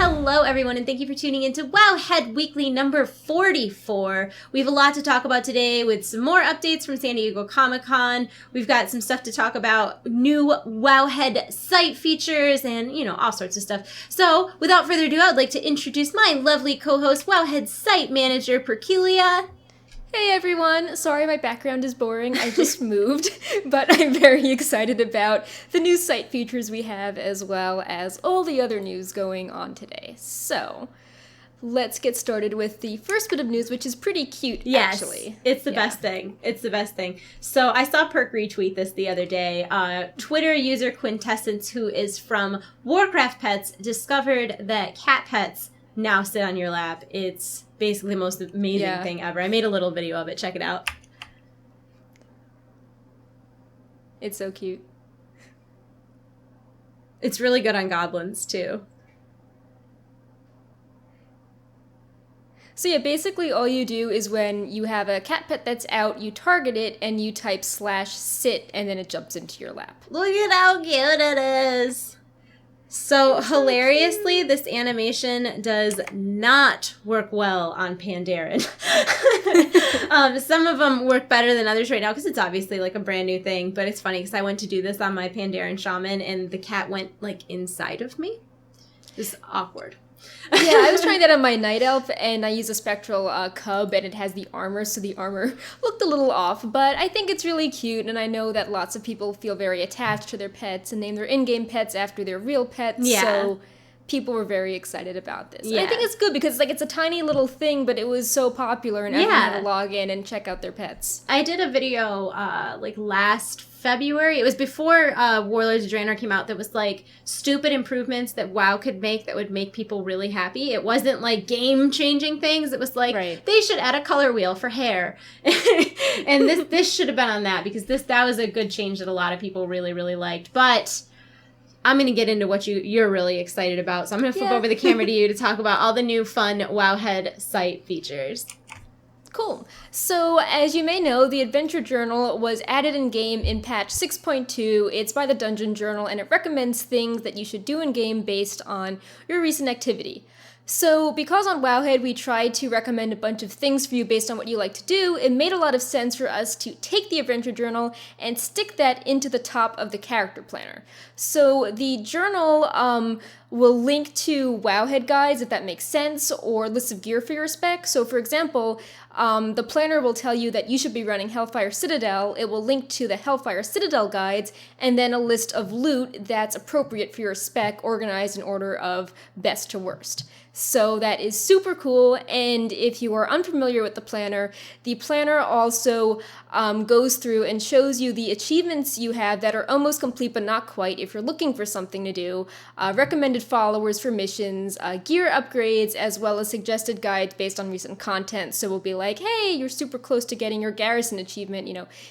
Hello, everyone, and thank you for tuning into Wowhead Weekly number 44. We have a lot to talk about today with some more updates from San Diego Comic-Con. We've got some stuff to talk about, new Wowhead site features, and, all sorts of stuff. So, without further ado, I'd like to introduce my lovely co-host, Wowhead site manager, Perkelia. Hey everyone! Sorry my background is boring, I just moved, but I'm very excited about the new site features we have as well as all the other news going on today. So, let's get started with the first bit of news, which is pretty cute, actually. It's the best thing. It's the best thing. So I saw Perk retweet this the other day. Twitter user Quintessence, who is from Warcraft Pets, discovered that cat pets now sit on your lap. It's basically the most amazing thing ever. I made a little video of it. Check it out. It's so cute. It's really good on goblins, too. So yeah, basically all you do is when you have a cat pet that's out, you target it and you type /sit and then it jumps into your lap. Look at how cute it is. So, hilariously, this animation does not work well on Pandaren. Some of them work better than others right now because it's obviously like a brand new thing, but it's funny because I went to do this on my Pandaren Shaman and the cat went like inside of me. It's awkward. Yeah, I was trying that on my Night Elf, and I use a Spectral Cub, and it has the armor, so the armor looked a little off, but I think it's really cute, and I know that lots of people feel very attached to their pets and name their in-game pets after their real pets, so people were very excited about this. Yeah. And I think it's good because it's a tiny little thing, but it was so popular, and everyone had to log in and check out their pets. I did a video last February. It was before Warlords of Draenor came out that was stupid improvements that WoW could make that would make people really happy. It wasn't game-changing things. It was they should add a color wheel for hair. And this should have been on that because that was a good change that a lot of people really, really liked. But I'm going to get into what you're really excited about. So I'm going to flip over the camera to you to talk about all the new fun Wowhead site features. Cool. So, as you may know, the Adventure Journal was added in-game in patch 6.2. It's by the Dungeon Journal, and it recommends things that you should do in-game based on your recent activity. So, because on Wowhead we tried to recommend a bunch of things for you based on what you like to do, it made a lot of sense for us to take the Adventure Journal and stick that into the top of the Character Planner. So, the journal will link to Wowhead guides, if that makes sense, or lists of gear for your spec. So, for example, the planner will tell you that you should be running Hellfire Citadel. It will link to the Hellfire Citadel guides, and then a list of loot that's appropriate for your spec, organized in order of best to worst. So that is super cool, and if you are unfamiliar with the planner also goes through and shows you the achievements you have that are almost complete but not quite if you're looking for something to do, recommended followers for missions, gear upgrades, as well as suggested guides based on recent content. So we'll be like, hey, you're super close to getting your Garrison achievement,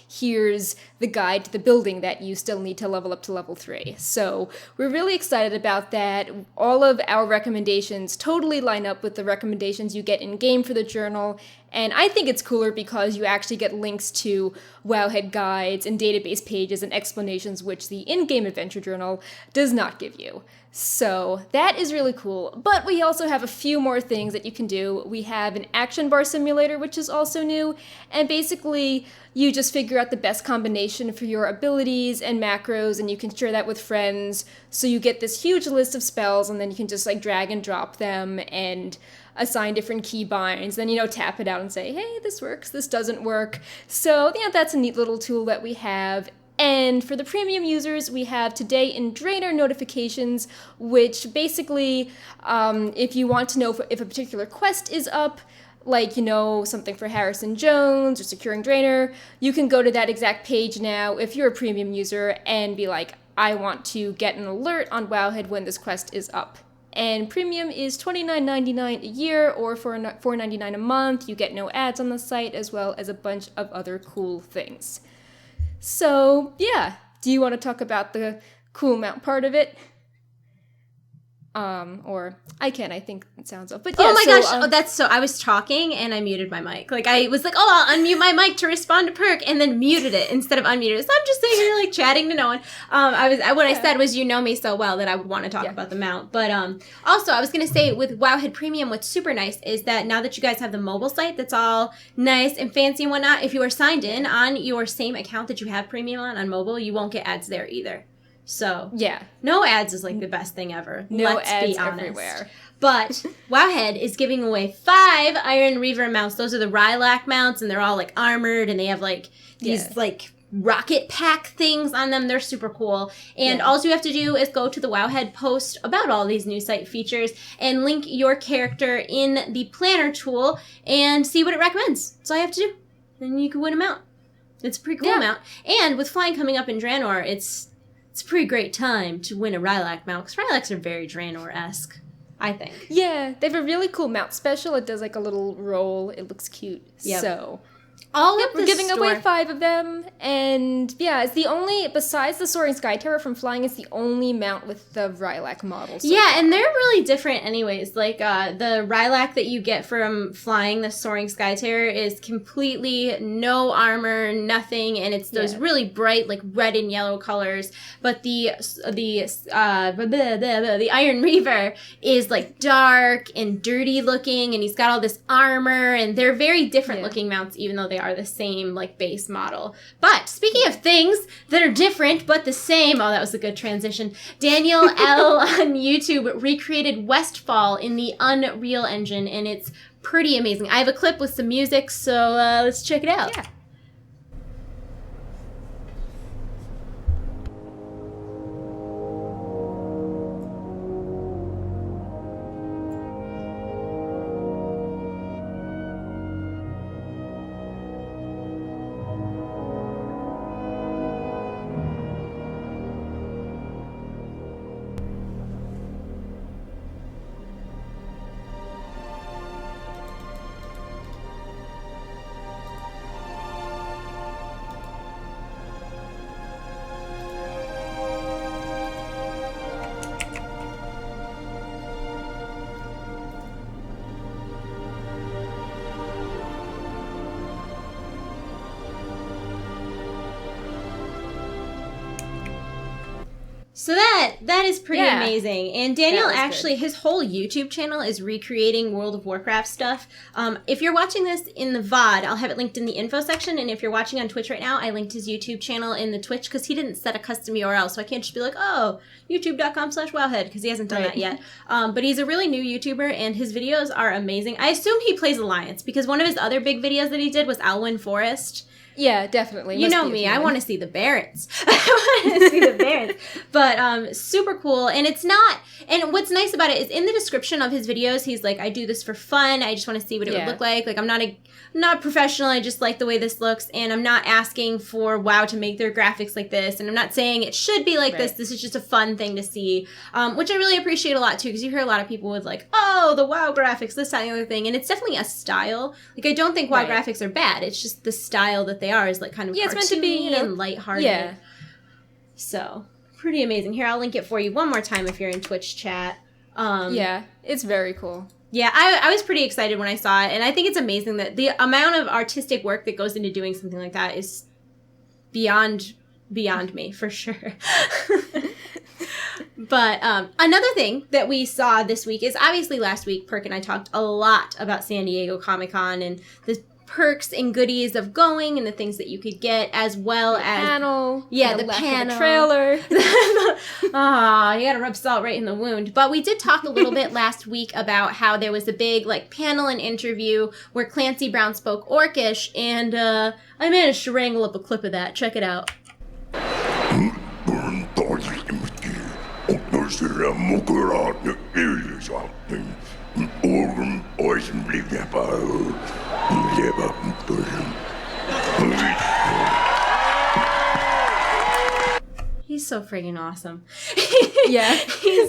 here's the guide to the building that you still need to level up to level 3. So we're really excited about that. All of our recommendations totally line up with the recommendations you get in-game for the journal, and I think it's cooler because you actually get links to Wowhead guides and database pages and explanations which the in-game Adventure Journal does not give you. So that is really cool, but we also have a few more things that you can do. We have an action bar simulator, which is also new, and basically you just figure out the best combination for your abilities and macros, and you can share that with friends, so you get this huge list of spells, and then you can just drag and drop them and assign different keybinds, then tap it out and say, hey, this works, this doesn't work. So that's a neat little tool that we have. And for the premium users, we have Today in Draenor notifications, which basically, if you want to know if a particular quest is up, something for Harrison Jones or Securing Draenor, you can go to that exact page now if you're a premium user and be like, I want to get an alert on Wowhead when this quest is up. And premium is $29.99 a year or for $4.99 a month. You get no ads on the site as well as a bunch of other cool things. So, yeah. Do you want to talk about the cool mount part of it? or I think it sounds off. But yeah, oh my gosh, I was talking and I muted my mic. Like I was like, oh, I'll unmute my mic to respond to Perk, and then muted it instead of unmuted it. So I'm just sitting here like chatting to no one. I said was, you know me so well that I would want to talk about the mount. But also I was gonna say with Wowhead Premium, what's super nice is that now that you guys have the mobile site that's all nice and fancy and whatnot, if you are signed in on your same account that you have Premium on mobile, you won't get ads there either. So no ads is like the best thing ever. No Let's ads be honest. everywhere. But Wowhead is giving away 5 Iron Reaver mounts. Those are the Rylak mounts, and they're all like armored, and they have like these like rocket pack things on them. They're super cool. And all you have to do is go to the Wowhead post about all these new site features and link your character in the planner tool and see what it recommends. That's all you have to do. Then you can win a mount. It's a pretty cool mount. And with flying coming up in Draenor, it's a pretty great time to win a Rylak mount, because Rylaks are very Draenor-esque, I think. Yeah, they have a really cool mount special. It does like a little roll. It looks cute. Yep. So We're giving away 5 of them, and it's the only, besides the Soaring Sky Terror from flying, it's the only mount with the Rylak model. So far. And they're really different anyways. Like, the Rylak that you get from flying the Soaring Sky Terror is completely no armor, nothing, and it's those really bright, like, red and yellow colors. But the Iron Reaver is, like, dark and dirty looking, and he's got all this armor, and they're very different looking mounts, even though they are the same like base model. But speaking of things that are different but the same, that was a good transition. Daniel L on YouTube recreated Westfall in the Unreal Engine, and it's pretty amazing. I have a clip with some music, so let's check it out. Yeah. So that is pretty amazing. And Daniel actually, good. His whole YouTube channel is recreating World of Warcraft stuff. If you're watching this in the VOD, I'll have it linked in the info section. And if you're watching on Twitch right now, I linked his YouTube channel in the Twitch because he didn't set a custom URL. So I can't just be like, oh, youtube.com/wowhead, because he hasn't done that yet. But he's a really new YouTuber, and his videos are amazing. I assume he plays Alliance because one of his other big videos that he did was Alwyn Forest. Yeah, definitely. You know me, I want to see the Barrens. I want to see the Barrens. But super cool. And it's not, and what's nice about it is in the description of his videos, he's like, I do this for fun. I just want to see what it would look like. Like, I'm not a professional. I just like the way this looks. And I'm not asking for WoW to make their graphics like this. And I'm not saying it should be like this. This is just a fun thing to see, which I really appreciate a lot too, because you hear a lot of people with like, oh, the WoW graphics, this, that, and the other thing. And it's definitely a style. Like, I don't think WoW graphics are bad. It's just the style that they are is like kind of it's meant to be, and lighthearted. Yeah. So pretty amazing. Here, I'll link it for you one more time if you're in Twitch chat. It's very cool. Yeah, I was pretty excited when I saw it, and I think it's amazing that the amount of artistic work that goes into doing something like that is beyond me, for sure. But another thing that we saw this week is obviously last week, Perk and I talked a lot about San Diego Comic-Con and the perks and goodies of going and the things that you could get, as well as panel. The panel. The trailer. You gotta rub salt right in the wound. But we did talk a little bit last week about how there was a big like panel and interview where Clancy Brown spoke Orcish, and I managed to wrangle up a clip of that. Check it out. He's He's so friggin' awesome. Yeah,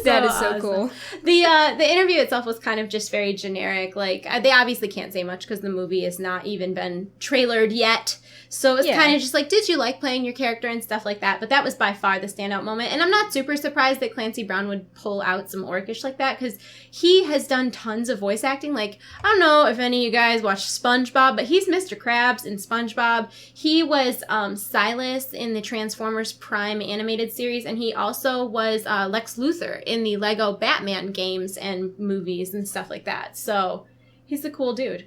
that is so awesome. cool. The interview itself was kind of just very generic. Like, they obviously can't say much because the movie has not even been trailered yet. So it was kind of just like, did you like playing your character and stuff like that? But that was by far the standout moment. And I'm not super surprised that Clancy Brown would pull out some Orcish like that, because he has done tons of voice acting. Like, I don't know if any of you guys watch SpongeBob, but he's Mr. Krabs in SpongeBob. He was Silas in the Transformers Prime animated series, and he also was Lex Luthor in the Lego Batman games and movies and stuff like that. So he's a cool dude.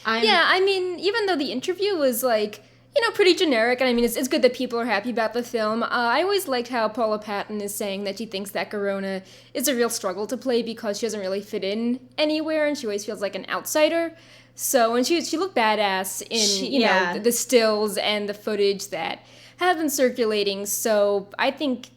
Yeah, I mean, even though the interview was, like, you know, pretty generic, and I mean, it's good that people are happy about the film, I always liked how Paula Patton is saying that she thinks that Garona is a real struggle to play because she doesn't really fit in anywhere, and she always feels like an outsider. So, and she looked badass in, you know, the stills and the footage that have been circulating, so I think,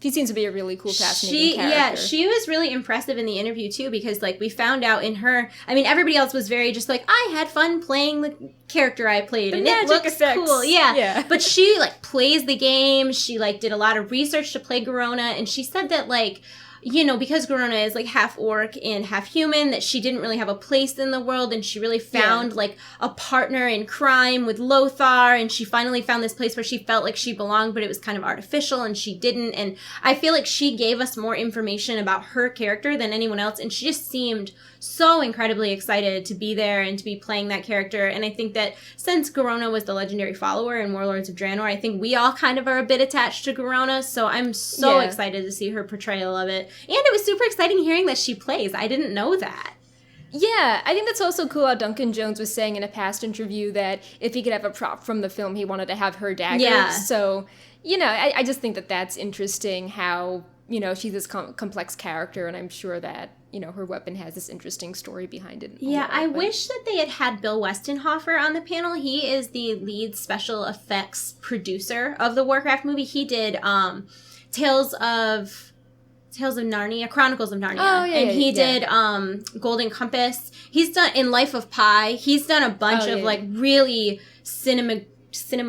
she seems to be a really cool, fascinating character. Yeah, she was really impressive in the interview, too, because, like, we found out in her... I mean, everybody else was very just like, I had fun playing the character I played, and it looks cool. Yeah. But she, like, plays the game. She, like, did a lot of research to play Garona, and she said that, like... You know, because Garona is, like, half orc and half human, that she didn't really have a place in the world, and she really found, like, a partner in crime with Lothar, and she finally found this place where she felt like she belonged, but it was kind of artificial, and she didn't, and I feel like she gave us more information about her character than anyone else, and she just seemed so incredibly excited to be there and to be playing that character, and I think that since Garona was the legendary follower in Warlords of Draenor, I think we all kind of are a bit attached to Garona, so I'm so excited to see her portrayal of it. And it was super exciting hearing that she plays. I didn't know that. Yeah, I think that's also cool how Duncan Jones was saying in a past interview that if he could have a prop from the film, he wanted to have her dagger. Yeah. So, you know, I just think that that's interesting how, you know, she's this complex character, and I'm sure that, you know, her weapon has this interesting story behind it. Yeah, I wish that they had Bill Westenhofer on the panel. He is the lead special effects producer of the Warcraft movie. He did Chronicles of Narnia. Oh, yeah, and he did Golden Compass. He's done in Life of Pi. He's done a bunch of like really cinema. They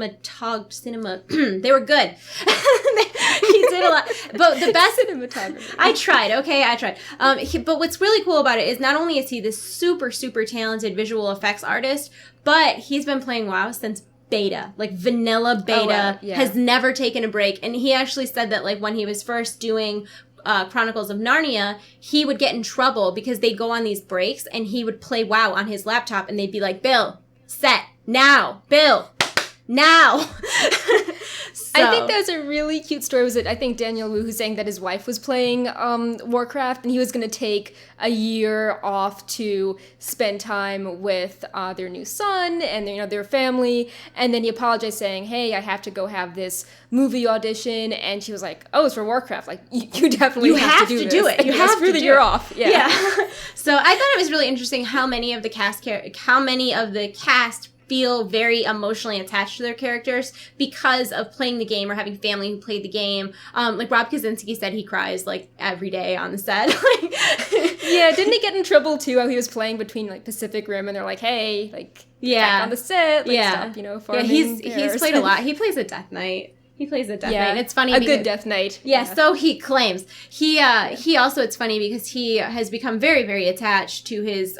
were good. He did a lot, but the best cinematography. I tried. But what's really cool about it is not only is he this super talented visual effects artist, but he's been playing WoW since beta, like vanilla beta, has never taken a break. And he actually said that, like, when he was first doing Chronicles of Narnia, he would get in trouble because they'd go on these breaks and he would play WoW on his laptop and they'd be like, Bill, set, now, Bill, now. I think there's a really cute story. Was it, I think, Daniel Wu who's saying that his wife was playing Warcraft, and he was going to take a year off to spend time with their new son and, you know, their family, and then he apologized saying, hey, I have to go have this movie audition, and she was like, oh, it's for Warcraft. Like, you definitely have to do it. You have to do the year off. Yeah. So I thought it was really interesting how many of the cast feel very emotionally attached to their characters because of playing the game or having family who played the game. Like Rob Kaczynski said, he cries like every day on the set. Yeah, didn't he get in trouble too? How he was playing between like Pacific Rim, and they're like, "Hey, like, back on the set, like, stop, you know, farming." Yeah, he's played a lot. He plays a Death Knight. Knight. And it's funny. Good Death Knight. Yeah, so he claims. He also, it's funny because he has become very, very attached to his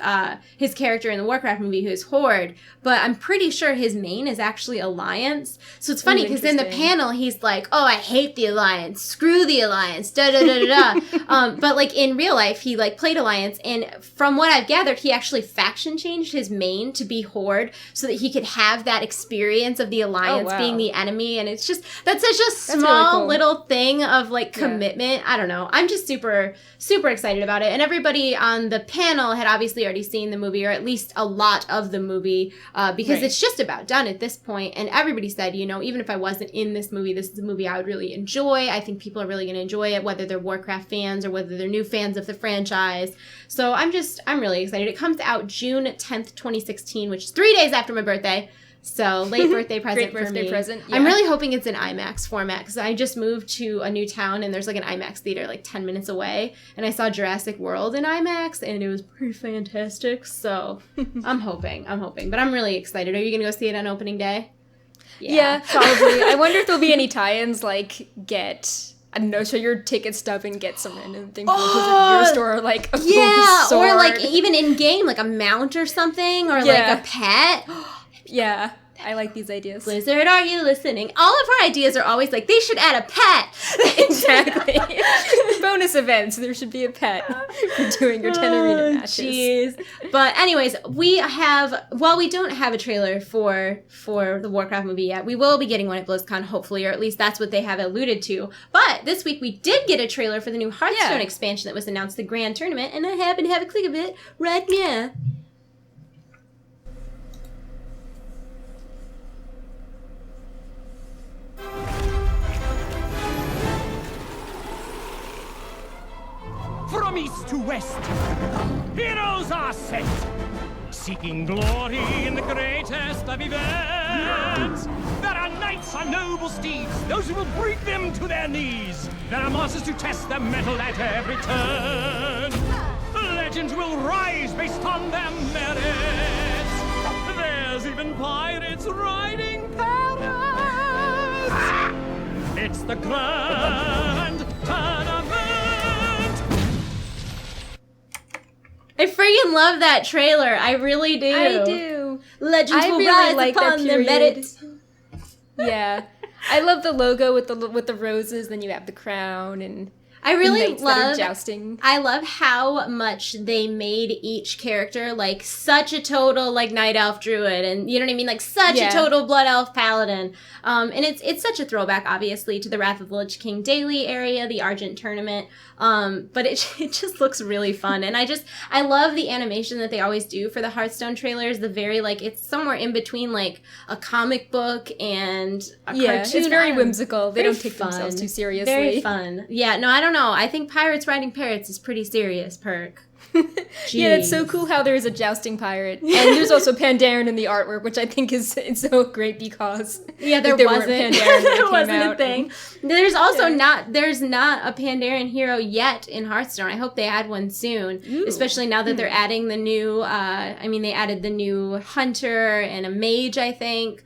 character in the Warcraft movie, who is Horde. But I'm pretty sure his main is actually Alliance. So it's funny because in the panel he's like, "Oh, I hate the Alliance. Screw the Alliance." Da da da da da. But like in real life, he like played Alliance, and from what I've gathered, he actually faction changed his main to be Horde so that he could have that experience of the Alliance being the enemy. And it's just that's such a small really cool little thing of like commitment. I don't know. I'm just super excited about it. And everybody on the panel had obviously already seen the movie, or at least a lot of the movie, because it's just about done at this point. And everybody said, you know, even if I wasn't in this movie, this is a movie I would really enjoy. I think people are really going to enjoy it, whether they're Warcraft fans or whether they're new fans of the franchise. So I'm really excited. It comes out June 10th, 2016, which is 3 days after my birthday. So, late birthday present for me. Great birthday present. Yeah. I'm really hoping it's an IMAX format, because I just moved to a new town, and there's like an IMAX theater like 10 minutes away, and I saw Jurassic World in IMAX, and it was pretty fantastic, so I'm hoping. But I'm really excited. Are you going to go see it on opening day? Yeah, probably. I wonder if there'll be any tie-ins, like, I don't know, show your ticket stub and get some random thing from your store, like a sword. Or like even in game, like a mount or something, or like a pet. Yeah, I like these ideas. Blizzard, are you listening? All of our ideas are always like, they should add a pet. Exactly. Bonus events, there should be a pet for doing your 10 arena matches. Jeez. But anyways, while we don't have a trailer for the Warcraft movie yet, we will be getting one at BlizzCon, hopefully, or at least that's what they have alluded to. But this week we did get a trailer for the new Hearthstone expansion that was announced, the Grand Tournament, and I happen to have a click of it right now. From east to west, heroes are sent, seeking glory in the greatest of events. There are knights on noble steeds, those who will bring them to their knees. There are monsters to test their mettle at every turn. Legends will rise based on their merits. There's even pirates riding parrots. It's the Grand Tournament. I freaking love that trailer. I really do. I do. Legends will rise upon their merits. Yeah. I love the logo with the roses, then you have the crown and I really knights that are jousting. I love how much they made each character like such a total like night elf druid, and you know what I mean, like such a total blood elf paladin. And it's such a throwback, obviously, to the Wrath of the Lich King daily area, the Argent tournament. But it just looks really fun, and I love the animation that they always do for the Hearthstone trailers. The very like it's somewhere in between like a comic book and a cartoon. It's very whimsical. They don't take themselves too seriously. Very fun. Yeah, no, I don't know. I think pirates riding parrots is pretty serious, Perk. Yeah, it's so cool how there's a jousting pirate, and there's also Pandaren in the artwork, which I think is so great because there wasn't a thing. There's also not a Pandaren hero yet in Hearthstone. I hope they add one soon, especially now that they're adding the new. They added the new hunter and a mage, I think.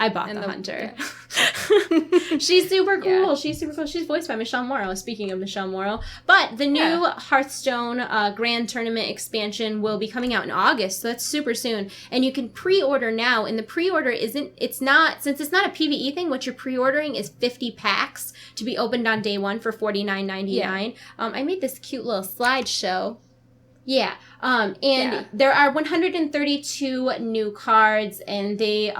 I bought the hunter. Yeah. She's super cool. Yeah. She's super cool. She's voiced by Michelle Morrow, speaking of Michelle Morrow. But the new Hearthstone Grand Tournament expansion will be coming out in August, so that's super soon. And you can pre-order now, and the pre-order since it's not a PvE thing, what you're pre-ordering is 50 packs to be opened on day one for $49.99. Yeah. I made this cute little slideshow. Yeah. There are 132 new cards, and they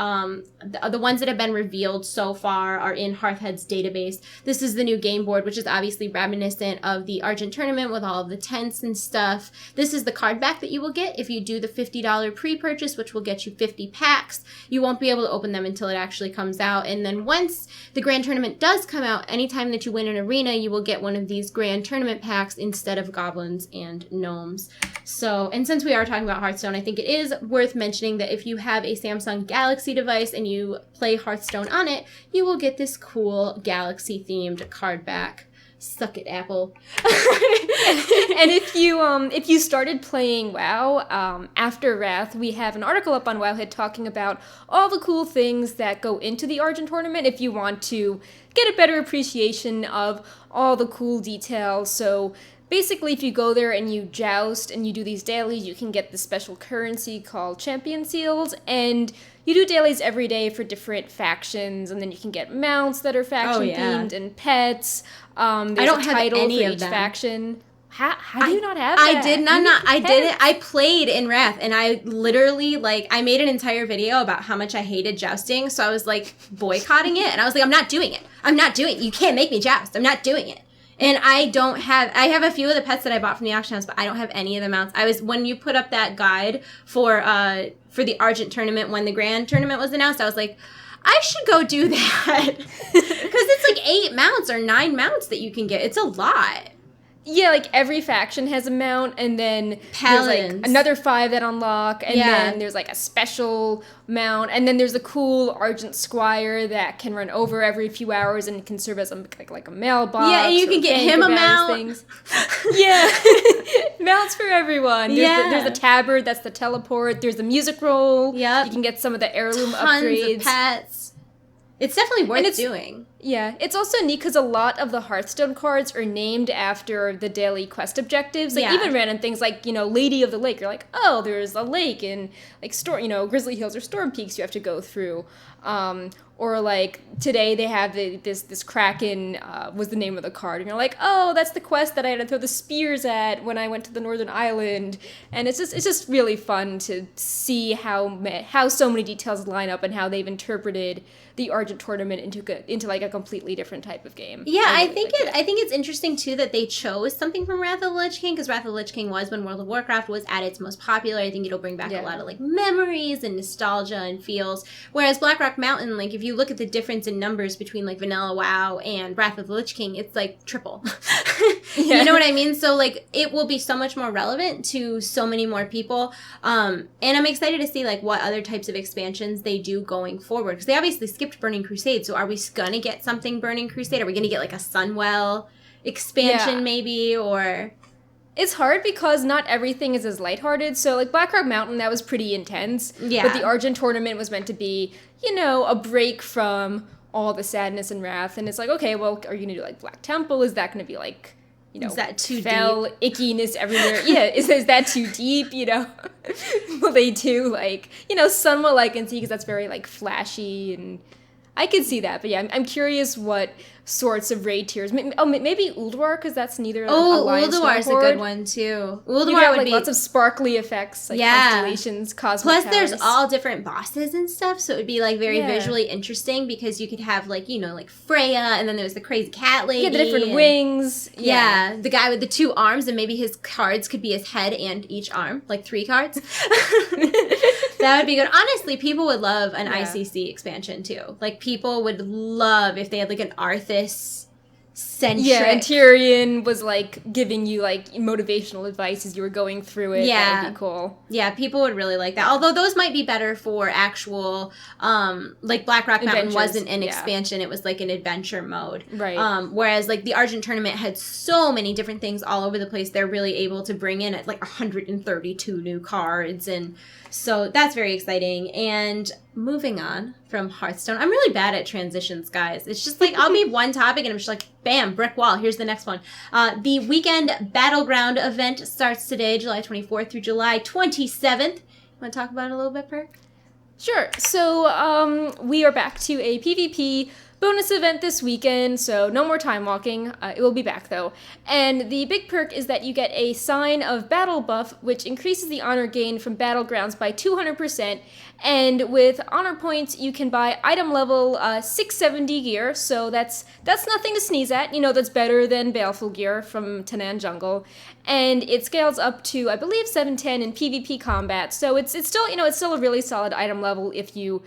the ones that have been revealed so far are in Hearthhead's database. This is the new game board, which is obviously reminiscent of the Argent tournament with all of the tents and stuff. This is the card back that you will get if you do the $50 pre-purchase, which will get you 50 packs. You won't be able to open them until it actually comes out, and then once the Grand Tournament does come out, anytime that you win an arena, you will get one of these Grand Tournament packs instead of goblins and gnomes. So, and since we are talking about Hearthstone, I think it is worth mentioning that if you have a Samsung Galaxy device and you play Hearthstone on it, you will get this cool Galaxy-themed card back. Suck it, Apple. And if you started playing WoW after Wrath, we have an article up on Wowhead talking about all the cool things that go into the Argent tournament if you want to get a better appreciation of all the cool details. So basically, if you go there and you joust and you do these dailies, you can get the special currency called Champion Seals, and you do dailies every day for different factions, and then you can get mounts that are faction-themed and pets. There's I don't a have title any for of each them. faction. How do you not have that? I did not. I did it. I played in Wrath, and I literally, I made an entire video about how much I hated jousting, so I was, boycotting it, and I was like, I'm not doing it. You can't make me joust. I'm not doing it. And I have a few of the pets that I bought from the auction house, but I don't have any of the mounts. When you put up that guide for the Argent tournament, when the Grand tournament was announced, I was like, I should go do that. Because it's 8 mounts or 9 mounts that you can get. It's a lot. Yeah, like every faction has a mount, and then Paladins. there's like another 5 that unlock, and then there's like a special mount, and then there's a cool Argent Squire that can run over every few hours and can serve as like a mailbox. Yeah, and you can get him a mount. Things. Yeah, mounts for everyone. There's the tabard, that's the teleport. There's the music roll. Yep. You can get some of the heirloom Tons upgrades. of pets. It's definitely worth doing. Yeah, it's also neat because a lot of the Hearthstone cards are named after the daily quest objectives. Like, even random things like, Lady of the Lake. You're like, oh, there's a lake in, like, Grizzly Hills or Storm Peaks you have to go through. Or, like, today they have this Kraken was the name of the card. And you're like, oh, that's the quest that I had to throw the spears at when I went to the Northern Island. And it's just really fun to see how so many details line up and how they've interpreted the Argent tournament into like a completely different type of game. Yeah, I think it's interesting too that they chose something from Wrath of the Lich King, because Wrath of the Lich King was when World of Warcraft was at its most popular. I think it'll bring back a lot of like memories and nostalgia and feels. Whereas Blackrock Mountain, like if you look at the difference in numbers between like Vanilla WoW and Wrath of the Lich King, it's like triple. You know what I mean? So like it will be so much more relevant to so many more people. And I'm excited to see like what other types of expansions they do going forward, because they obviously skipped Burning Crusade. So are we gonna get something Burning Crusade? Are we gonna get like a Sunwell expansion maybe? Or it's hard because not everything is as lighthearted. So like Blackrock Mountain, that was pretty intense. Yeah. But the Argent tournament was meant to be, a break from all the sadness and wrath. And it's like, okay, well, are you gonna do like Black Temple? Is that gonna be like, is that too fell deep? Ickiness everywhere? Yeah, is that too deep? Will they do like, Sunwell I can see because that's very like flashy, and I could see that. But yeah, I'm curious what sorts of raid tiers. Maybe Ulduar, because that's neither Alliance nor Ulduar's a good one too. Ulduar would be lots of sparkly effects, like constellations, cosmic Plus, powers. there's all different bosses and stuff, so it would be like very visually interesting, because you could have like like Freya, and then there's the crazy cat lady. Yeah, the different wings. Yeah, the guy with the 2 arms, and maybe his cards could be his head and each arm, like 3 cards. That would be good. Honestly, people would love an ICC expansion too. Like people would love if they had like an Arthas centric. Yeah, and Tyrion was like giving you like motivational advice as you were going through it. Yeah, that would be cool. Yeah, people would really like that. Although those might be better for actual, like Blackrock Mountain wasn't an expansion; it was like an adventure mode. Right. Whereas like the Argent tournament had so many different things all over the place. They're really able to bring in like 132 new cards, and so that's very exciting. And moving on from Hearthstone, I'm really bad at transitions, guys. It's just like I'll be one topic and I'm just like, bam, brick wall. Here's the next one. The weekend Battleground event starts today, July 24th through July 27th. You want to talk about it a little bit, Perk? Sure. So we are back to a PvP bonus event this weekend, so no more time walking. It will be back though. And the big perk is that you get a Sign of Battle buff, which increases the honor gain from Battlegrounds by 200%. And with honor points, you can buy item level 670 gear, so that's nothing to sneeze at. That's better than Baleful gear from Tanan Jungle. And it scales up to, I believe, 710 in PvP combat. So it's still, it's still a really solid item level if you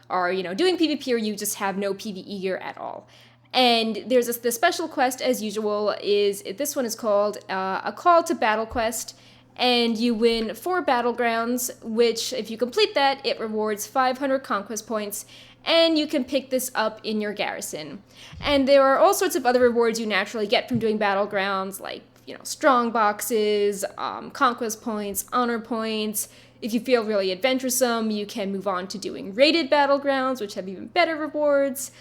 are, doing PvP or you just have no PvE gear at all. And there's the special quest, as usual, this one is called A Call to Battle Quest, and you win 4 Battlegrounds, which, if you complete that, it rewards 500 Conquest points, and you can pick this up in your garrison. And there are all sorts of other rewards you naturally get from doing Battlegrounds, like, strong boxes, Conquest points, honor points. If you feel really adventuresome, you can move on to doing rated Battlegrounds, which have even better rewards.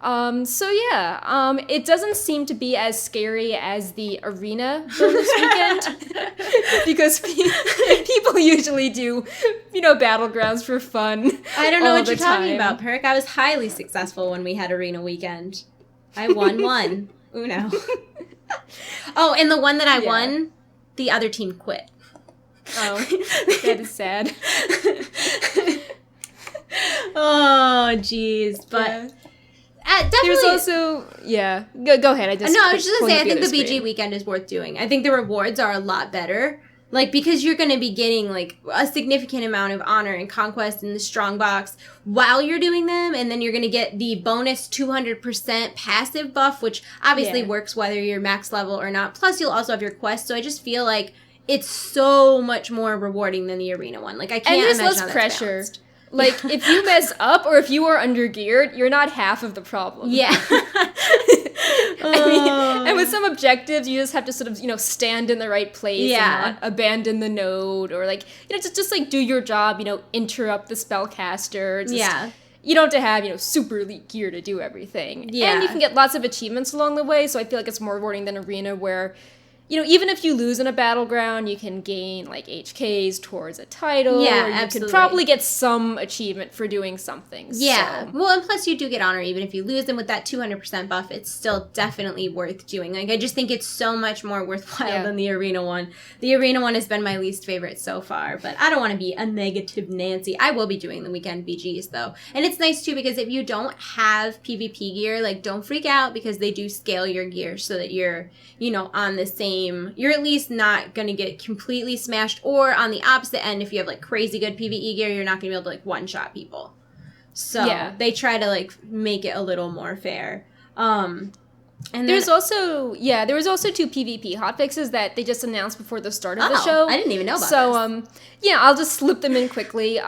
It doesn't seem to be as scary as the arena bonus weekend, because people usually do, Battlegrounds for fun. I don't know what you're talking about, Perk. I was highly successful when we had arena weekend. I won one. Uno. Oh, and the one that I won, the other team quit. Oh, that is sad. Oh, jeez. But definitely. There's also, go ahead. I was just going to say, I think the BG weekend is worth doing. I think the rewards are a lot better Like, because you're going to be getting, like, a significant amount of honor and conquest in the strong box while you're doing them, and then you're going to get the bonus 200% passive buff, which obviously works whether you're max level or not. Plus, you'll also have your quest, so I just feel like it's so much more rewarding than the arena one. Like, I can't imagine less how that's pressure. balanced. Like, if you mess up or if you are under-geared, you're not half of the problem. Yeah. I mean, and with some objectives, you just have to sort of, stand in the right place and not abandon the node or, like, just like, do your job, interrupt the spellcaster. You don't have to have, super elite gear to do everything. Yeah. And you can get lots of achievements along the way, so I feel like it's more rewarding than Arena where... even if you lose in a battleground, you can gain, like, HKs towards a title. Yeah, or you absolutely. could probably get some achievement for doing something. Yeah. So. Well, and plus you do get honor even if you lose, and with that 200% buff, it's still definitely worth doing. Like, I just think it's so much more worthwhile than the arena one. The arena one has been my least favorite so far, but I don't want to be a negative Nancy. I will be doing the weekend BGs, though. And it's nice, too, because if you don't have PvP gear, like, don't freak out, because they do scale your gear so that you're, on the same... You're at least not going to get completely smashed, or on the opposite end, if you have, like, crazy good PvE gear, you're not going to be able to, like, one-shot people. So they try to, like, make it a little more fair. And there was also 2 PvP hotfixes that they just announced before the start of the show. I didn't even know about this. I'll just slip them in quickly.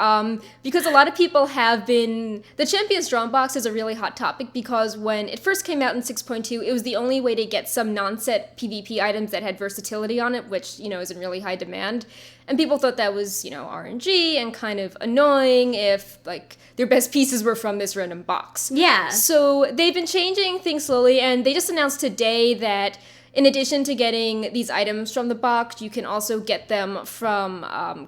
Because a lot of people have been... The Champion Strongbox is a really hot topic because when it first came out in 6.2, it was the only way to get some non-set PvP items that had versatility on it, which, is in really high demand. And people thought that was, RNG and kind of annoying if, like, their best pieces were from this random box. Yeah. So they've been changing things slowly, and they just announced today that in addition to getting these items from the box, you can also get them from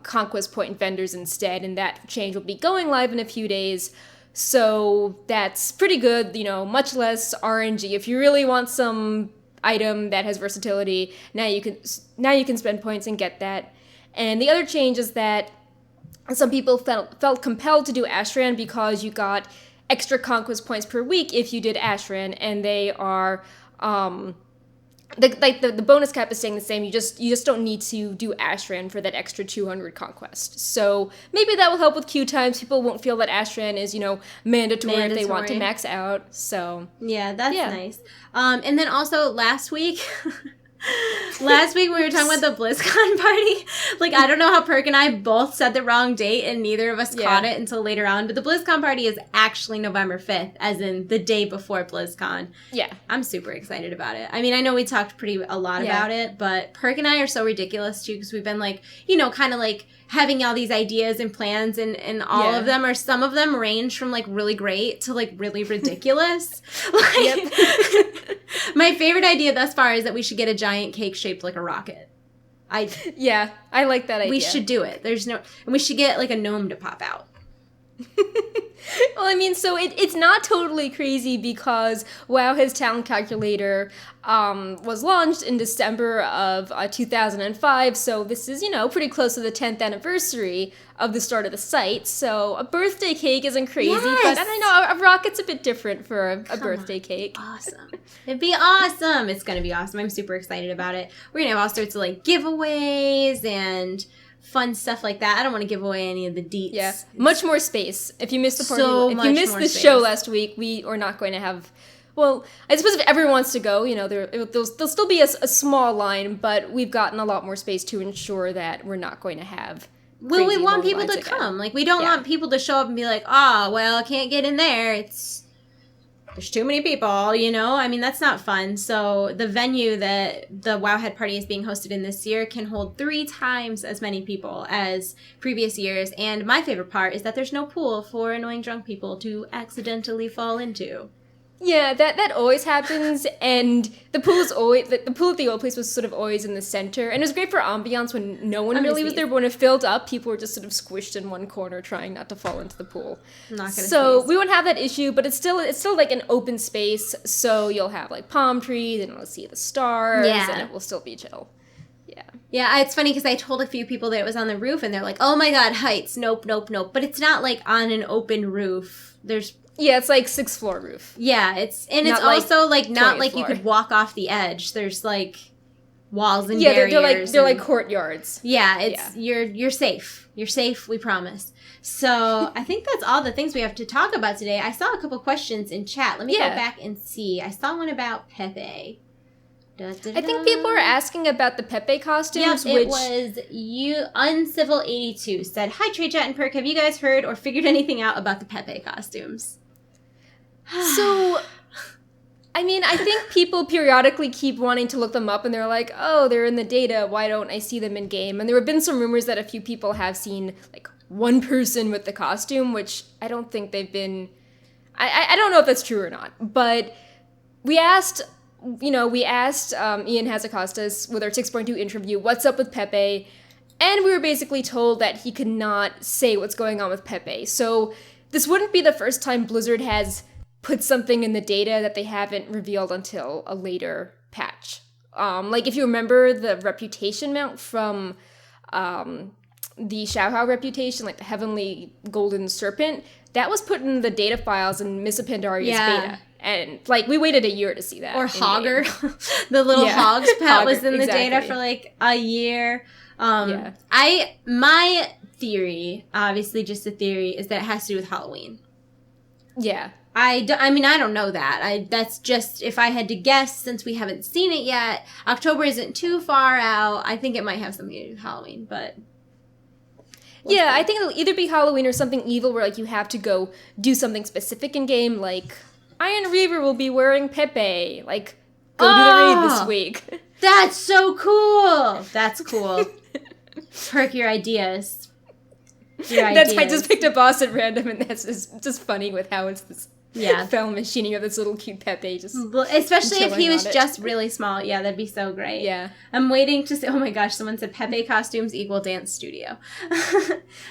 Conquest Point vendors instead, and that change will be going live in a few days. So that's pretty good, much less RNG. If you really want some item that has versatility, now you can spend points and get that. And the other change is that some people felt compelled to do Ashran because you got extra conquest points per week if you did Ashran, and they are the bonus cap is staying the same. You just don't need to do Ashran for that extra 200 conquest. So maybe that will help with queue times. People won't feel that Ashran is mandatory if they want to max out. So yeah, that's nice. And then also last week. Last week we were talking about the BlizzCon party. Like, I don't know how Perk and I both said the wrong date and neither of us caught it until later on. But the BlizzCon party is actually November 5th, as in the day before BlizzCon. Yeah. I'm super excited about it. I mean, I know we talked a lot about it, but Perk and I are so ridiculous, too, because we've been, like, kind of, like, having all these ideas and plans, and all of them, or some of them range from, like, really great to, like, really ridiculous. My favorite idea thus far is that we should get a giant cake shaped like a rocket. I like that idea. We should do it. And we should get, like, a gnome to pop out. Well, I mean, so it's not totally crazy because Wowhead's talent calculator was launched in December of 2005, so this is, pretty close to the 10th anniversary of the start of the site, so a birthday cake isn't crazy, but I don't know, a rocket's a bit different for a birthday cake. Awesome. It'd be awesome. It's going to be awesome. I'm super excited about it. We're going to have all sorts of, like, giveaways and fun stuff like that. I don't want to give away any of the deets. Yeah, much more space. If you missed the party, if you missed the show last week, we are not going to have. Well, I suppose if everyone wants to go, there'll still be a small line, but we've gotten a lot more space to ensure that we're not going to have. Well, we want people to come. Like, we don't want people to show up and be like, well, I can't get in there. There's too many people, I mean, that's not fun. So the venue that the Wowhead party is being hosted in this year can hold 3 times as many people as previous years. And my favorite part is that there's no pool for annoying drunk people to accidentally fall into. Yeah, that always happens, and the pool is always the pool at the old place was sort of always in the center, and it was great for ambiance when no one really was there. But when it filled up, people were just sort of squished in one corner, trying not to fall into the pool. We won't have that issue, but it's still like an open space, so you'll have like palm trees, and you'll see the stars, and it will still be chill. Yeah, it's funny because I told a few people that it was on the roof, and they're like, "Oh my god, heights! Nope." But it's not like on an open roof. It's like 6th floor roof. Yeah, it's also like not like you could walk off the edge. There's like walls and barriers. they're like courtyards. Yeah, you're safe. You're safe, we promise. So I think that's all the things we have to talk about today. I saw a couple questions in chat. Let me go back and see. I saw one about Pepe. I think people are asking about the Pepe costumes. Yep, it was Uncivil82 said, "Hi, Trade Chat and Perk. Have you guys heard or figured anything out about the Pepe costumes?" So, I mean, I think people periodically keep wanting to look them up, and they're like, "Oh, they're in the data. Why don't I see them in game?" And there have been some rumors that a few people have seen like one person with the costume, which I don't think they've been. I don't know if that's true or not, but we asked. Ian Hazakostas with our 6.2 interview, what's up with Pepe? And we were basically told that he could not say what's going on with Pepe. So this wouldn't be the first time Blizzard has put something in the data that they haven't revealed until a later patch. Like if you remember the reputation mount from the Xiaohao reputation, like the Heavenly Golden Serpent, that was put in the data files in Missa Pandaria's beta. And, like, we waited a year to see that. Or Hogger. The little Hogs pet was in the data for, like, a year. My theory, obviously just a theory, is that it has to do with Halloween. Yeah. I don't know that. That's just, if I had to guess, since we haven't seen it yet, October isn't too far out. I think it might have something to do with Halloween, but... I think it'll either be Halloween or something evil where, like, you have to go do something specific in-game, like... Iron Reaver will be wearing Pepe. Like, go do the raid this week. That's so cool. That's cool. Perk your ideas. I just picked a boss at random, and that's just funny with how it's this fell machining of this little cute Pepe. Especially if he was just really small. Yeah, that'd be so great. Yeah. I'm waiting to see. Oh my gosh, someone said Pepe costumes equal dance studio.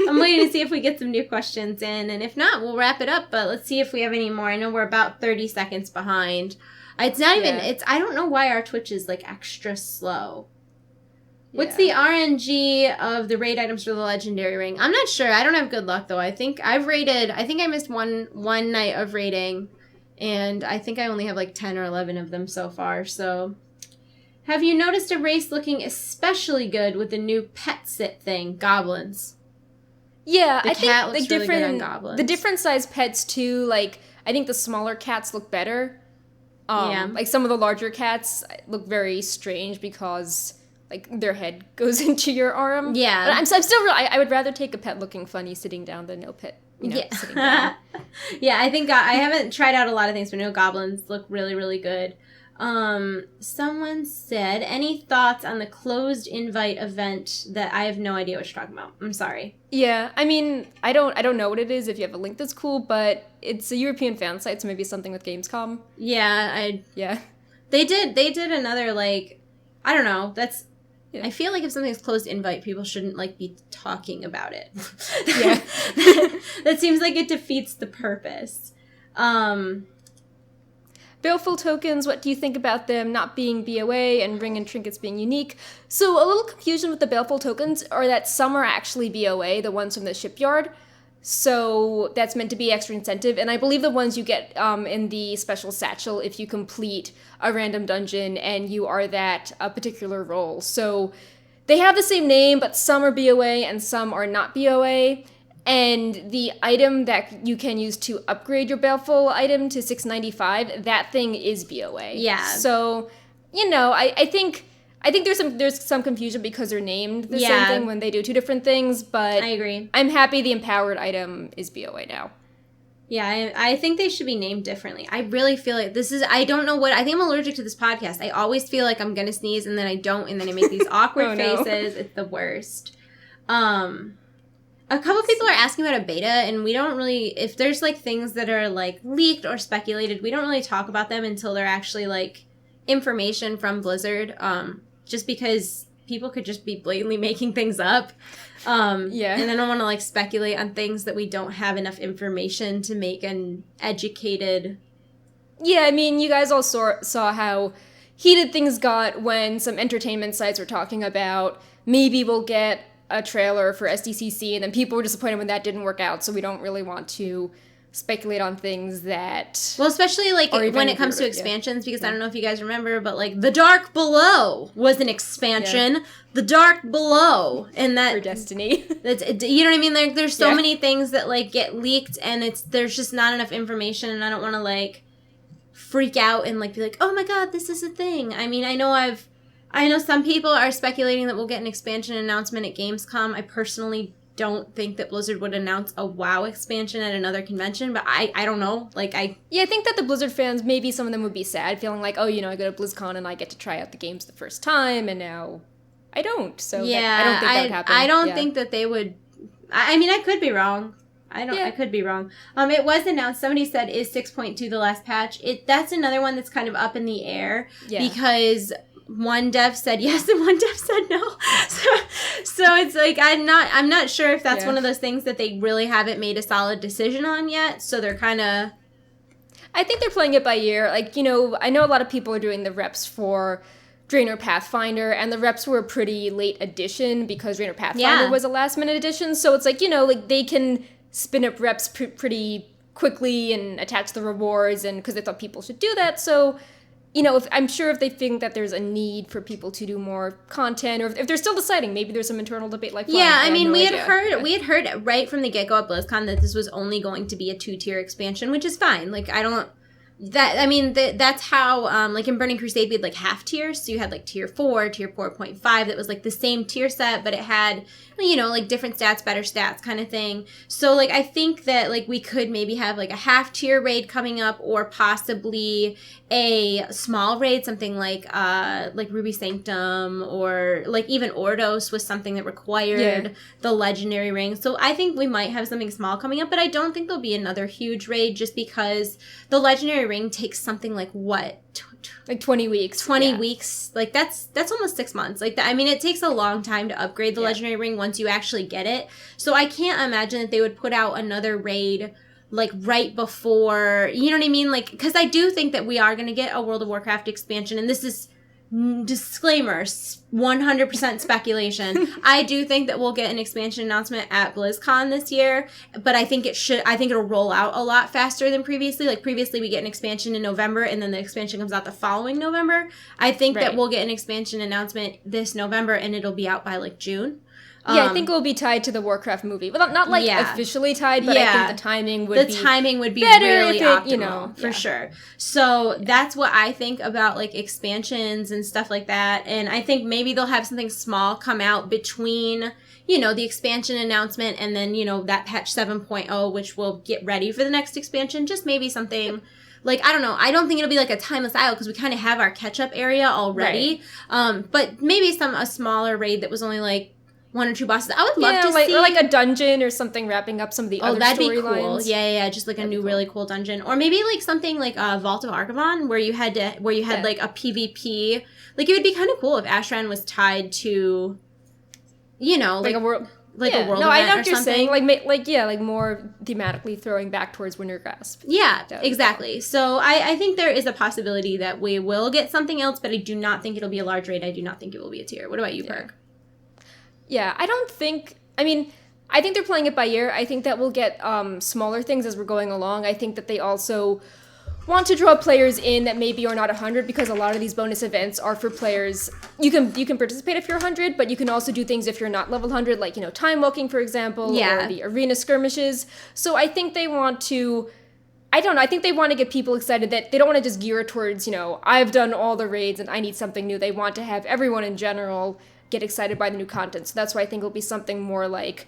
I'm waiting to see if we get some new questions in, and if not, we'll wrap it up. But let's see if we have any more. I know we're about 30 seconds behind. It's not even. I don't know why our Twitch is like extra slow. What's the RNG of the raid items for the legendary ring? I'm not sure. I don't have good luck though. I think I missed one night of raiding, and I think I only have like 10 or 11 of them so far. So, have you noticed a race looking especially good with the new pet sit thing, goblins? Yeah, I think looks really good on goblins. The different size pets too. Like I think the smaller cats look better. Like some of the larger cats look very strange because. Like, their head goes into your arm. Yeah. But I'm still I would rather take a pet looking funny sitting down than no pet, sitting down. Yeah, I think I haven't tried out a lot of things, but no, goblins look really, really good. Someone said, any thoughts on the closed invite event that I have no idea what you're talking about? I'm sorry. Yeah, I mean, I don't know what it is. If you have a link that's cool, but it's a European fan site, so maybe something with Gamescom. Yeah, They did another, like, I don't know, that's... I feel like if something's closed invite, people shouldn't, like, be talking about it. Yeah. That seems like it defeats the purpose. Baleful tokens, what do you think about them not being BOA and ring and trinkets being unique? So a little confusion with the Baleful tokens are that some are actually BOA, the ones from the shipyard. So that's meant to be extra incentive, and I believe the ones you get in the special satchel if you complete a random dungeon and you are that particular role. So they have the same name, but some are BOA and some are not BOA. And the item that you can use to upgrade your Baleful item to 695, that thing is BOA. Yeah. So, I think there's some confusion because they're named the same thing when they do two different things, but I agree. I'm happy the empowered item is BOA now. Yeah, I think they should be named differently. I really feel like I don't know I think I'm allergic to this podcast. I always feel like I'm going to sneeze and then I don't, and then I make these awkward faces. It's the worst. A couple people are asking about a beta, and we don't really, if there's like things that are like leaked or speculated, we don't really talk about them until they're actually like information from Blizzard. Just because people could just be blatantly making things up. And I don't want to like speculate on things that we don't have enough information to make an educated. Yeah, I mean, you guys all saw how heated things got when some entertainment sites were talking about maybe we'll get a trailer for SDCC, and then people were disappointed when that didn't work out, so we don't really want to speculate on things that... Well, especially, like, when it comes to expansions, because I don't know if you guys remember, but, like, The Dark Below was an expansion. Yeah. The Dark Below. And that... For Destiny. That's, you know what I mean? Like, there's so many things that, like, get leaked, and there's just not enough information, and I don't want to, like, freak out and, like, be like, oh my god, this is a thing. I mean, I know some people are speculating that we'll get an expansion announcement at Gamescom. I personally don't think that Blizzard would announce a WoW expansion at another convention, but I don't know. Yeah, I think that the Blizzard fans, maybe some of them would be sad, feeling like, oh, you know, I go to BlizzCon and I get to try out the games the first time, and now I don't. So yeah, I don't think that would happen. I don't think that they would. I mean, I could be wrong. I could be wrong. It was announced. Somebody said, is 6.2 the last patch? That's another one that's kind of up in the air because one dev said yes and one dev said no. So it's like I'm not sure if that's one of those things that they really haven't made a solid decision on yet. So they're kind of... I think they're playing it by ear. Like, you know, I know a lot of people are doing the reps for Draenor Pathfinder, and the reps were a pretty late addition because Draenor Pathfinder was a last minute addition. So it's like, you know, like they can spin up reps pretty quickly and attach the rewards, and because they thought people should do that. So, you know, I'm sure if they think that there's a need for people to do more content, or if they're still deciding, maybe there's some internal debate like that. Yeah, I mean, we had heard right from the get-go at BlizzCon that this was only going to be a 2-tier expansion, which is fine. Like, that's how, like, in Burning Crusade, we had, like, half tiers. So you had, like, tier 4, tier 4.5, that was, like, the same tier set, but it had, you know, like, different stats, better stats kind of thing. So, like, I think that, like, we could maybe have, like, a half tier raid coming up, or possibly a small raid, something like Ruby Sanctum, or, like, even Ordos was something that required the legendary ring. So I think we might have something small coming up, but I don't think there'll be another huge raid, just because the legendary ring takes something like, what? Like 20 weeks. 20 weeks. Like, that's almost 6 months. Like, I mean, it takes a long time to upgrade the legendary ring once you actually get it. So I can't imagine that they would put out another raid, like, right before, you know what I mean? Like, because I do think that we are going to get a World of Warcraft expansion, and this is, disclaimer, 100% speculation. I do think that we'll get an expansion announcement at BlizzCon this year, but I think it'll roll out a lot faster than previously. Like, previously we get an expansion in November, and then the expansion comes out the following November. I think that we'll get an expansion announcement this November, and it'll be out by, like, June. Yeah, I think it will be tied to the Warcraft movie. Well, not like officially tied, but I think the timing would be better really optimal, you know, for sure. So that's what I think about, like, expansions and stuff like that. And I think maybe they'll have something small come out between, you know, the expansion announcement and then, you know, that patch 7.0, which will get ready for the next expansion. Just maybe something... Like, I don't know. I don't think it'll be like a Timeless Isle because we kind of have our catch-up area already. Right. But maybe a smaller raid that was only, like, 1 or 2 bosses. I would love to see... Or like a dungeon or something wrapping up some of the other storylines. Oh, that'd be cool. Yeah. Just like a new really cool dungeon. Or maybe like something like Vault of Archivon where you had like a PvP. Like, it would be kind of cool if Ashran was tied to, you know, like a world... Like a world event or something. No, I know what you're saying. Like more thematically throwing back towards Winter Grasp. Yeah, exactly. So I think there is a possibility that we will get something else, but I do not think it'll be a large raid. I do not think it will be a tier. What about you, Perk? Yeah, I think they're playing it by ear. I think that we'll get smaller things as we're going along. I think that they also want to draw players in that maybe are not 100, because a lot of these bonus events are for players. You can participate if you're 100, but you can also do things if you're not level 100, like, you know, time walking, for example, or the arena skirmishes. So I think they want to... I think they want to get people excited, that they don't want to just gear it towards, you know, I've done all the raids and I need something new. They want to have everyone in general get excited by the new content. So that's why I think it'll be something more like,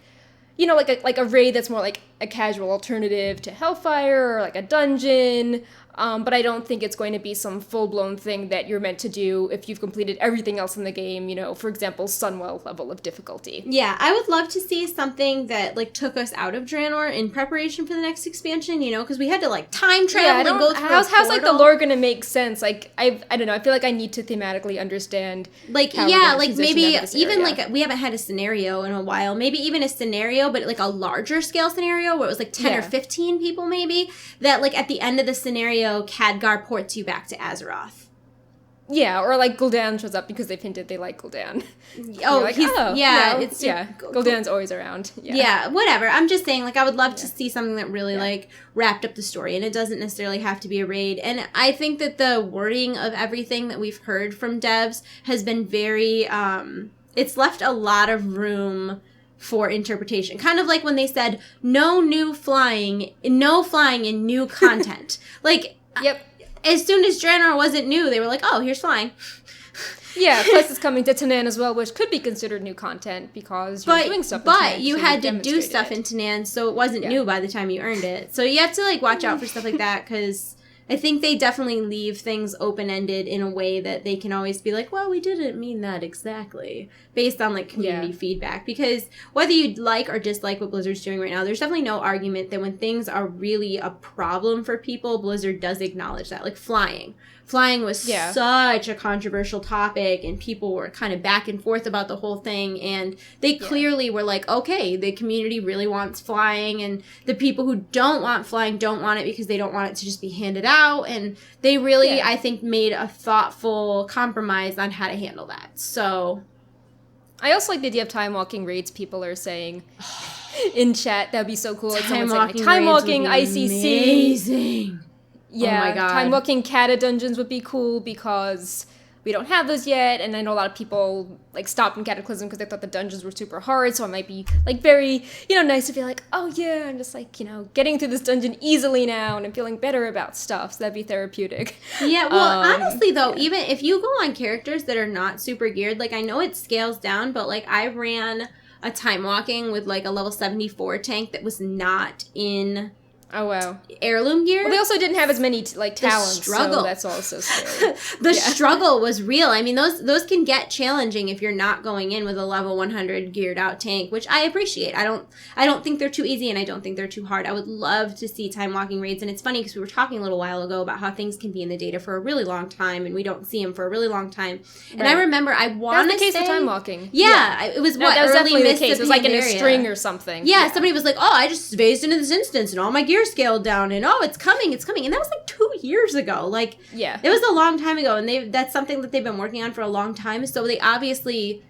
you know, like a raid that's more like a casual alternative to Hellfire, or like a dungeon. But I don't think it's going to be some full-blown thing that you're meant to do if you've completed everything else in the game, you know, for example, Sunwell level of difficulty. Yeah, I would love to see something that, like, took us out of Draenor in preparation for the next expansion, you know, because we had to, like, time travel and go through how's like, the lore going to make sense? Like, I don't know, I feel like I need to thematically understand, like, like, maybe even, like, we haven't had a scenario in a while, maybe even a scenario, but, like, a larger scale scenario where it was, like, 10 or 15 people, maybe, that, like, at the end of the scenario, Khadgar ports you back to Azeroth. Yeah, or like Gul'dan shows up because they've hinted they like Gul'dan. Oh, like, Gul'dan's always around. Yeah, whatever. I'm just saying, like, I would love to see something that really, like, wrapped up the story, and it doesn't necessarily have to be a raid. And I think that the wording of everything that we've heard from devs has been very, it's left a lot of room for interpretation. Kind of like when they said, no flying in new content. Like, yep. As soon as Draenor wasn't new, they were like, oh, here's flying. Yeah, plus it's coming to Tanan as well, which could be considered new content because you're doing stuff in Tanan. But you had to do stuff in Tanan, so it wasn't new by the time you earned it. So you have to, like, watch out for stuff like that, because I think they definitely leave things open-ended in a way that they can always be like, well, we didn't mean that exactly, based on, like, community feedback. Because whether you like or dislike what Blizzard's doing right now, there's definitely no argument that when things are really a problem for people, Blizzard does acknowledge that. Like, flying. Flying was such a controversial topic, and people were kind of back and forth about the whole thing, and they clearly were like, okay, the community really wants flying, and the people who don't want flying don't want it because they don't want it to just be handed out, and they really, I think, made a thoughtful compromise on how to handle that. So I also like the idea of time walking raids. People are saying in chat, that'd be so cool. Like someone's saying, like, time walking ICC. Amazing. Yeah, oh my God. Time walking Kata dungeons would be cool because we don't have those yet, and I know a lot of people like stopped in Cataclysm because they thought the dungeons were super hard, so it might be like very, nice to feel like, oh yeah, I'm just like, getting through this dungeon easily now, and I'm feeling better about stuff, so that'd be therapeutic. Yeah, well, honestly though, even if you go on characters that are not super geared, like I know it scales down, but like I ran a time walking with like a level 74 tank that was not in... Oh, wow. Heirloom gear. Well, they also didn't have as many, talents, struggle. So that's also scary. The struggle was real. I mean, those can get challenging if you're not going in with a level 100 geared out tank, which I appreciate. I don't think they're too easy, and I don't think they're too hard. I would love to see time walking raids, and it's funny because we were talking a little while ago about how things can be in the data for a really long time, and we don't see them for a really long time. And I remember I want to say... That was the case with time walking. Yeah. It was that was early definitely the case. It was like in a Pandaria. string or something. Yeah, somebody was like, oh, I just phased into this instance, and all my gear scaled down, and oh, it's coming, and that was like 2 years ago. Like, it was a long time ago, and that's something that they've been working on for a long time. So they obviously,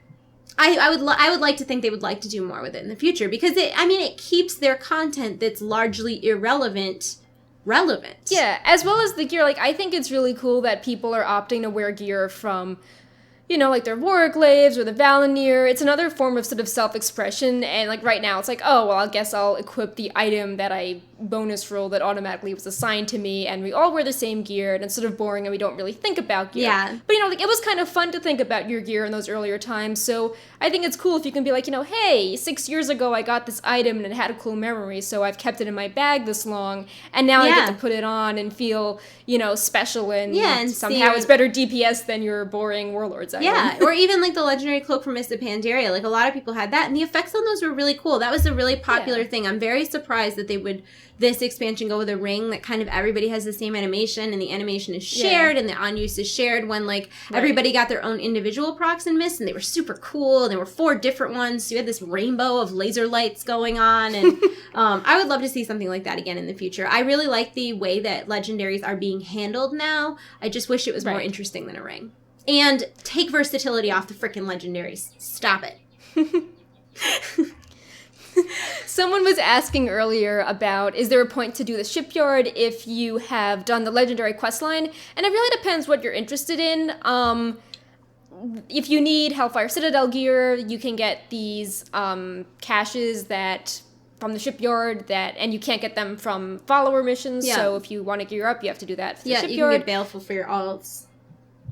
I would like to think they would like to do more with it in the future, because it keeps their content that's largely irrelevant relevant. Yeah, as well as the gear. Like, I think it's really cool that people are opting to wear gear from, like their Warglaives or the Valinir. It's another form of sort of self-expression, and like right now it's like, oh, well, I guess I'll equip the item that I bonus roll that automatically was assigned to me, and we all wear the same gear, and it's sort of boring and we don't really think about gear. Yeah. But like it was kind of fun to think about your gear in those earlier times, so I think it's cool if you can be like, hey, 6 years ago I got this item and it had a cool memory, so I've kept it in my bag this long, and now I get to put it on and feel, special, and somehow it's better DPS than your boring Warlords item. Yeah, or even like the legendary cloak from Mists of Pandaria. Like a lot of people had that, and the effects on those were really cool. That was a really popular thing. I'm very surprised that they would, this expansion, go with a ring that kind of everybody has the same animation, and the animation is shared, and the on-use is shared, when like everybody got their own individual procs in Mist, and they were super cool, and there were 4 different ones, so you had this rainbow of laser lights going on, and I would love to see something like that again in the future. I really like the way that legendaries are being handled now. I just wish it was more interesting than a ring. And take versatility off the frickin' legendaries. Stop it. Someone was asking earlier about, is there a point to do the shipyard if you have done the legendary questline? And it really depends what you're interested in. If you need Hellfire Citadel gear, you can get these caches that from the shipyard, and you can't get them from follower missions. So if you want to gear up, you have to do that for the shipyard. You can get Baleful for your alts.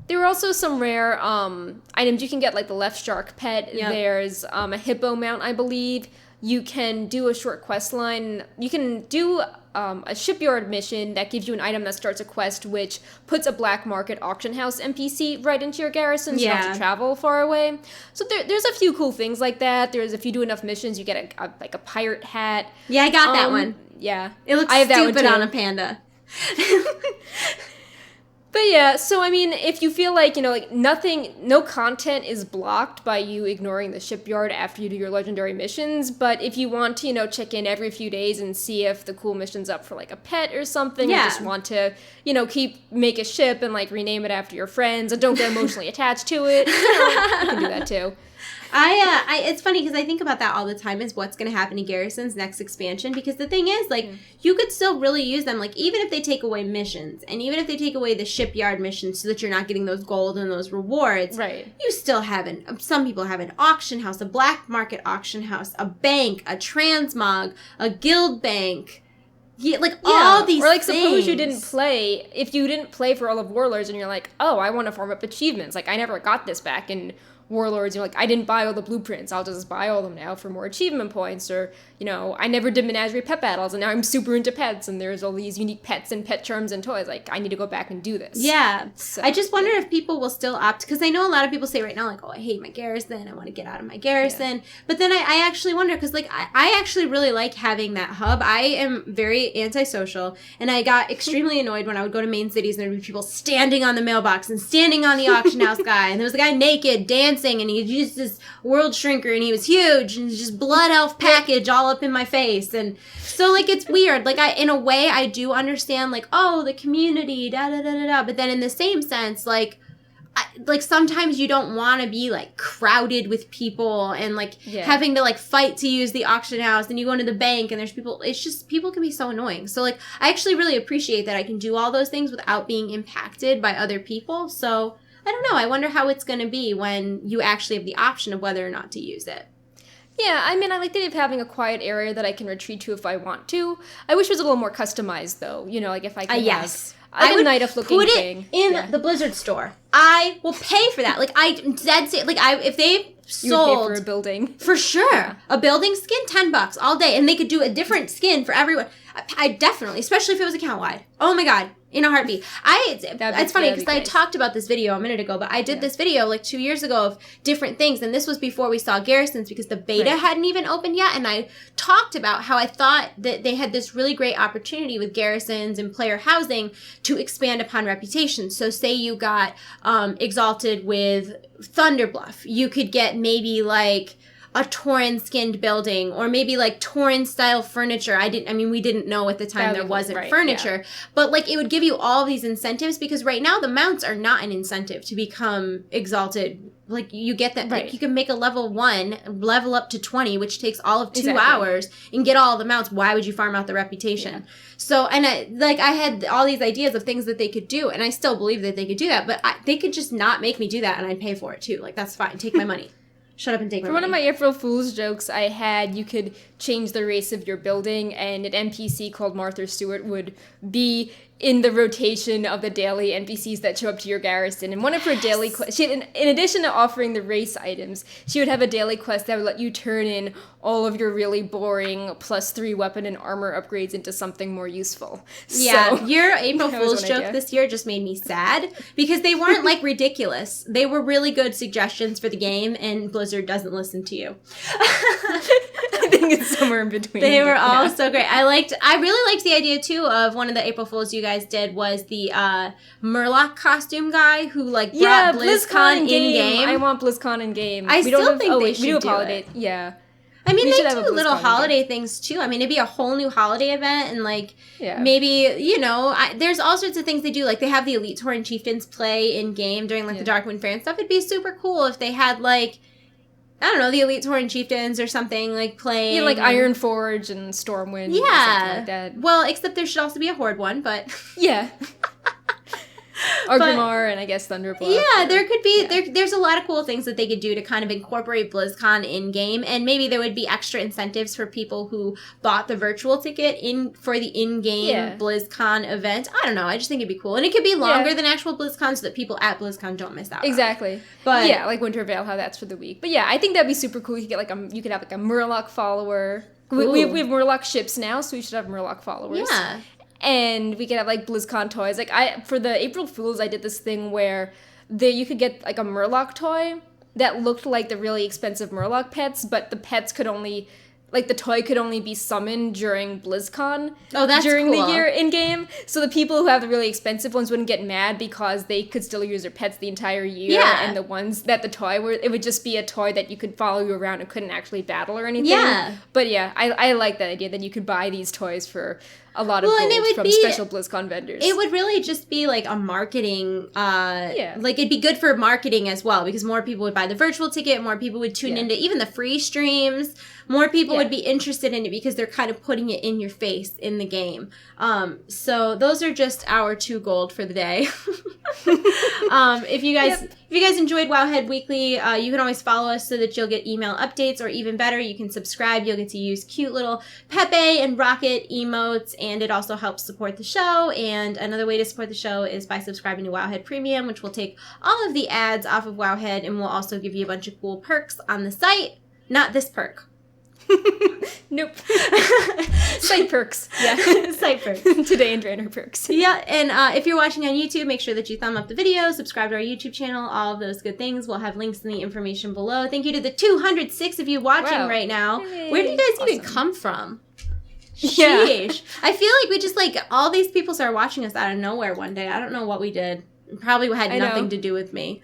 There are also some rare items. You can get like the Left Shark pet. There's a hippo mount, I believe. You can do a short quest line. You can do a shipyard mission that gives you an item that starts a quest, which puts a black market auction house NPC right into your garrison, so you don't have to travel far away. So there's a few cool things like that. If you do enough missions, you get a pirate hat. Yeah, I got that one. Yeah. It looks stupid on a panda. But yeah, so I mean, if you feel like, like no content is blocked by you ignoring the shipyard after you do your legendary missions, but if you want to, check in every few days and see if the cool mission's up for like a pet or something, you just want to, make a ship and like rename it after your friends and don't get emotionally attached to it, you can do that too. It's funny because I think about that all the time is what's going to happen to Garrison's next expansion, because the thing is, like, you could still really use them, like, even if they take away missions, and even if they take away the shipyard missions so that you're not getting those gold and those rewards, right? You still have some people have an auction house, a black market auction house, a bank, a transmog, a guild bank. All these or like things. Suppose if you didn't play for all of Warlords and you're like, oh, I want to farm up achievements, like I never got this back in Warlords, you're like, I didn't buy all the blueprints, I'll just buy all of them now for more achievement points, or, I never did Menagerie pet battles, and now I'm super into pets, and there's all these unique pets and pet charms and toys, like, I need to go back and do this. Yeah. So, I just wonder if people will still opt, because I know a lot of people say right now, like, oh, I hate my Garrison, I want to get out of my Garrison, but then I actually wonder, because, like, I actually really like having that hub. I am very antisocial, and I got extremely annoyed when I would go to main cities, and there would be people standing on the mailbox, and standing on the auction house guy, and there was a guy naked, dancing, and he used this world shrinker, and he was huge, and just blood elf package all up in my face, and so, like, it's weird. Like, in a way, I do understand, like, oh, the community, da-da-da-da-da, but then in the same sense, like, sometimes you don't want to be, like, crowded with people and, like, having to, like, fight to use the auction house, and you go into the bank, and there's people, it's just, people can be so annoying. So, like, I actually really appreciate that I can do all those things without being impacted by other people, so I don't know. I wonder how it's going to be when you actually have the option of whether or not to use it. Yeah, I mean, I like the idea of having a quiet area that I can retreat to if I want to. I wish it was a little more customized, though. Like if I could have a night of looking put thing. It in the Blizzard store. I will pay for that. Like, if they sold... You would pay for a building. For sure. A building skin, $10 all day. And they could do a different skin for everyone. I definitely, especially if it was account-wide. Oh my god. In a heartbeat. It's funny because I talked about this video a minute ago, but I did this video like 2 years ago of different things, and this was before we saw Garrisons because the beta hadn't even opened yet, and I talked about how I thought that they had this really great opportunity with Garrisons and player housing to expand upon reputation. So say you got exalted with Thunderbluff, you could get maybe like a Tauren skinned building, or maybe like Tauren style furniture. We didn't know at the time there wasn't furniture, but like it would give you all these incentives, because right now the mounts are not an incentive to become exalted. Like you get that, like you can make a level 1, level up to 20, which takes all of 2 hours, and get all the mounts. Why would you farm out the reputation? Yeah. So, and I had all these ideas of things that they could do, and I still believe that they could do that, but they could just not make me do that, and I'd pay for it too. Like, that's fine. Take my money. Shut up and take my money. For one of my April Fool's jokes I had, you could change the race of your building, and an NPC called Martha Stewart would be in the rotation of the daily NPCs that show up to your garrison. And one of her daily quests, in addition to offering the race items, she would have a daily quest that would let you turn in all of your really boring +3 weapon and armor upgrades into something more useful. Yeah, so, your April Fool's joke this year just made me sad, because they weren't like ridiculous. They were really good suggestions for the game, and Blizzard doesn't listen to you. I think it's somewhere in between. They were all so great. I really liked the idea too of one of the April Fools you guys did was the Murloc costume guy who like brought BlizzCon in game. I want BlizzCon in game. I still think they should do it. Yeah. I mean, they do little holiday things too. I mean, it'd be a whole new holiday event, and like maybe there's all sorts of things they do. Like they have the Elite Tauren Chieftains play in game during like the Darkwind Fair and stuff. It'd be super cool if they had like, I don't know, the Elite Tauren Chieftains or something, like playing. Yeah, like Ironforge and Stormwind. Yeah. Or something like that. Well, except there should also be a Horde one, but. Yeah. Orgrimmar and I guess Thunderbluff. Yeah, there could be, there's a lot of cool things that they could do to kind of incorporate BlizzCon in-game, and maybe there would be extra incentives for people who bought the virtual ticket for the in-game BlizzCon event. I don't know, I just think it'd be cool. And it could be longer than actual BlizzCon so that people at BlizzCon don't miss out. Exactly. But yeah, like Winter Veil, how that's for the week. But yeah, I think that'd be super cool. You could have like a Murloc follower. We have Murloc ships now, so we should have Murloc followers. Yeah. And we could have like BlizzCon toys. Like for the April Fools, I did this thing where you could get like a Murloc toy that looked like the really expensive Murloc pets, but the pets could only like the toy could only be summoned during BlizzCon. Oh, that's during cool. the year in game. So the people who have the really expensive ones wouldn't get mad because they could still use their pets the entire year. Yeah. And the ones that the toy were, it would just be a toy that you could follow you around and couldn't actually battle or anything. Yeah. But yeah, I like that idea that you could buy these toys for a lot of Well, and it gold would from be- special BlizzCon vendors. It would really just be like a marketing, Yeah. like it'd be good for marketing as well because more people would buy the virtual ticket, more people would tune Yeah. into even the free streams, more people Yeah. would be interested in it because they're kind of putting it in your face in the game. So those are just our 2 gold for the day. If you guys enjoyed Wowhead Weekly, you can always follow us so that you'll get email updates, or even better, you can subscribe. You'll get to use cute little Pepe and Rocket emotes, and it also helps support the show. And another way to support the show is by subscribing to Wowhead Premium, which will take all of the ads off of Wowhead, and will also give you a bunch of cool perks on the site. Not this perk. Nope. Site perks. Yeah. Site perks. Today in Drainer perks. Yeah, and if you're watching on YouTube, make sure that you thumb up the video, subscribe to our YouTube channel, all of those good things. We'll have links in the information below. Thank you to the 206 of you watching Wow. right now. Yay. Where do you guys even Awesome. come from? Yeah. Sheesh. I feel like we just, like, all these people started watching us out of nowhere one day. I don't know what we did. It probably had I know. nothing to do with me.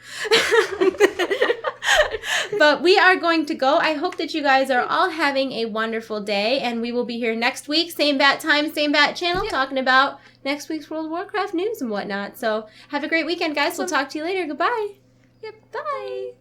But we are going to go. I hope that you guys are all having a wonderful day, and we will be here next week, same bat time, same bat channel, talking about next week's World of Warcraft news and whatnot. So have a great weekend, guys. We'll talk to you later. Goodbye. Yep. Bye.